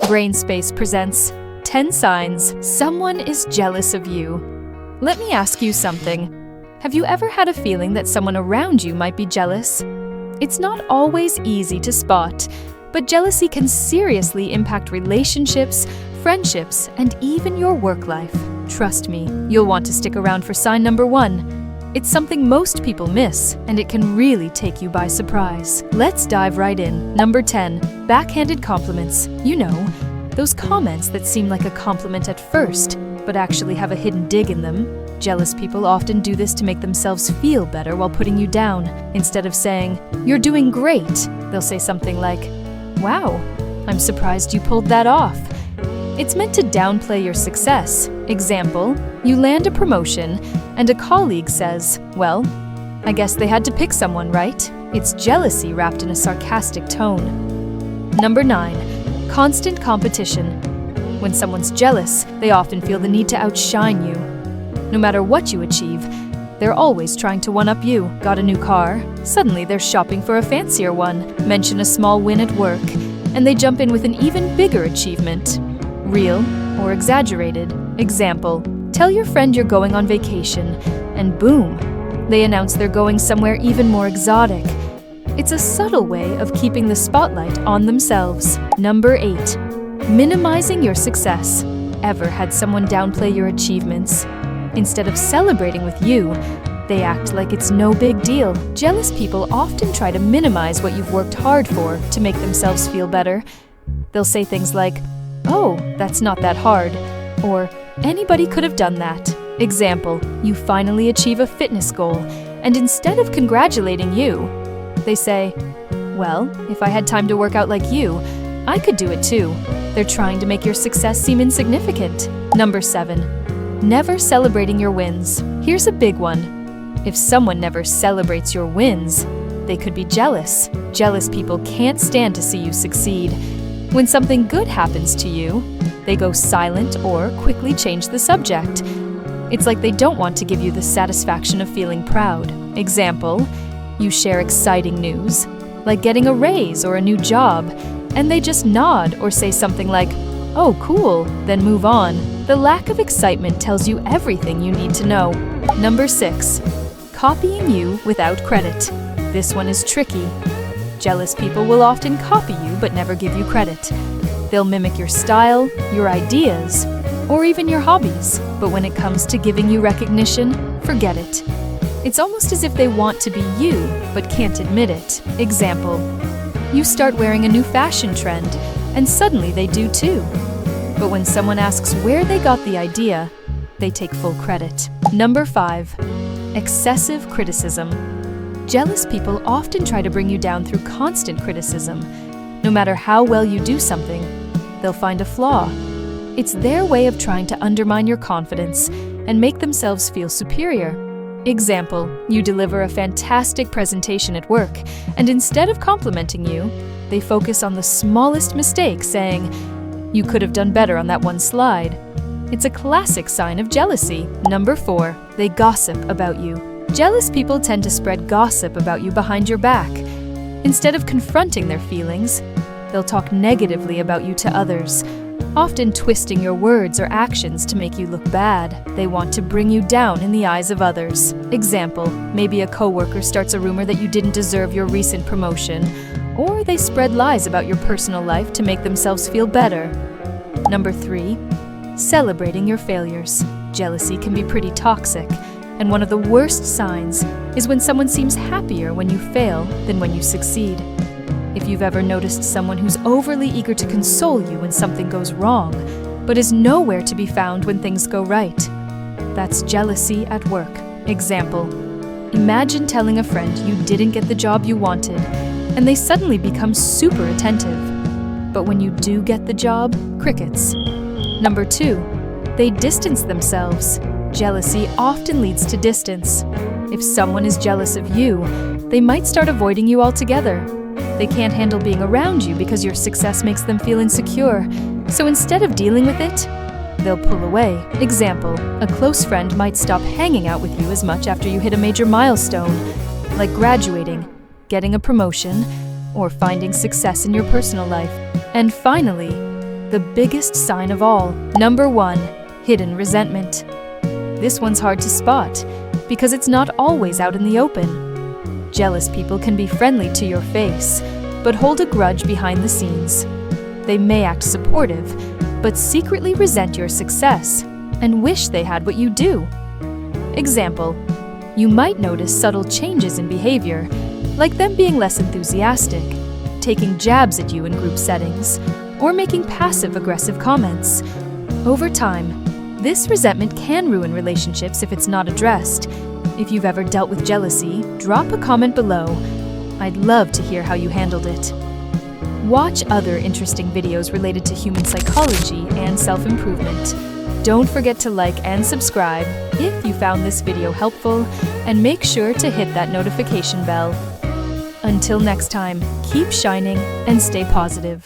Brainspace presents 10 signs someone is jealous of you. Let me ask you something. Have you ever had a feeling that someone around you might be jealous? It's not always easy to spot, but jealousy can seriously impact relationships, friendships, and even your work life. Trust me, you'll want to stick around for sign number 1. It's something most people miss, and it can really take you by surprise. Let's dive right in. Number 10, backhanded compliments. You know, those comments that seem like a compliment at first, but actually have a hidden dig in them. Jealous people often do this to make themselves feel better while putting you down. Instead of saying, "You're doing great," they'll say something like, "Wow, I'm surprised you pulled that off." It's meant to downplay your success. Example, you land a promotion and a colleague says, "Well, I guess they had to pick someone, right?" It's jealousy wrapped in a sarcastic tone. Number 9, constant competition. When someone's jealous, they often feel the need to outshine you. No matter what you achieve, they're always trying to one-up you. Got a new car? Suddenly they're shopping for a fancier one. Mention a small win at work, and they jump in with an even bigger achievement. Real or exaggerated. Example, tell your friend you're going on vacation, and boom, they announce they're going somewhere even more exotic. It's a subtle way of keeping the spotlight on themselves. Number 8, minimizing your success. Ever had someone downplay your achievements? Instead of celebrating with you, they act like it's no big deal. Jealous people often try to minimize what you've worked hard for to make themselves feel better. They'll say things like, "Oh, that's not that hard," or "Anybody could have done that." Example, you finally achieve a fitness goal, and instead of congratulating you, they say, "Well, if I had time to work out like you, I could do it too." They're trying to make your success seem insignificant. Number 7, never celebrating your wins. Here's a big one. If someone never celebrates your wins, they could be jealous. Jealous people can't stand to see you succeed. When something good happens to you, they go silent or quickly change the subject. It's like they don't want to give you the satisfaction of feeling proud. Example, you share exciting news, like getting a raise or a new job, and they just nod or say something like, "Oh, cool," then move on. The lack of excitement tells you everything you need to know. Number 6, copying you without credit. This one is tricky. Jealous people will often copy you but never give you credit. They'll mimic your style, your ideas, or even your hobbies. But when it comes to giving you recognition, forget it. It's almost as if they want to be you but can't admit it. Example, you start wearing a new fashion trend, and suddenly they do too. But when someone asks where they got the idea, they take full credit. Number 5, excessive criticism. Jealous people often try to bring you down through constant criticism. No matter how well you do something, they'll find a flaw. It's their way of trying to undermine your confidence and make themselves feel superior. Example, you deliver a fantastic presentation at work, and instead of complimenting you, they focus on the smallest mistake, saying, "You could have done better on that one slide." It's a classic sign of jealousy. Number 4, they gossip about you. Jealous people tend to spread gossip about you behind your back. Instead of confronting their feelings, they'll talk negatively about you to others, often twisting your words or actions to make you look bad. They want to bring you down in the eyes of others. Example, maybe a coworker starts a rumor that you didn't deserve your recent promotion, or they spread lies about your personal life to make themselves feel better. Number 3, celebrating your failures. Jealousy can be pretty toxic. And one of the worst signs is when someone seems happier when you fail than when you succeed. If you've ever noticed someone who's overly eager to console you when something goes wrong, but is nowhere to be found when things go right, that's jealousy at work. Example, imagine telling a friend you didn't get the job you wanted, and they suddenly become super attentive. But when you do get the job, crickets. Number 2, they distance themselves. Jealousy often leads to distance. If someone is jealous of you, they might start avoiding you altogether. They can't handle being around you because your success makes them feel insecure. So instead of dealing with it, they'll pull away. Example, a close friend might stop hanging out with you as much after you hit a major milestone, like graduating, getting a promotion, or finding success in your personal life. And finally, The biggest sign of all. Number 1. Hidden resentment. This one's hard to spot because it's not always out in the open. Jealous people can be friendly to your face, but hold a grudge behind the scenes. They may act supportive, but secretly resent your success and wish they had what you do. Example, you might notice subtle changes in behavior, like them being less enthusiastic, taking jabs at you in group settings, or making passive-aggressive comments. Over time, this resentment can ruin relationships if it's not addressed. If you've ever dealt with jealousy, drop a comment below. I'd love to hear how you handled it. Watch other interesting videos related to human psychology and self-improvement. Don't forget to like and subscribe if you found this video helpful, and make sure to hit that notification bell. Until next time, keep shining and stay positive.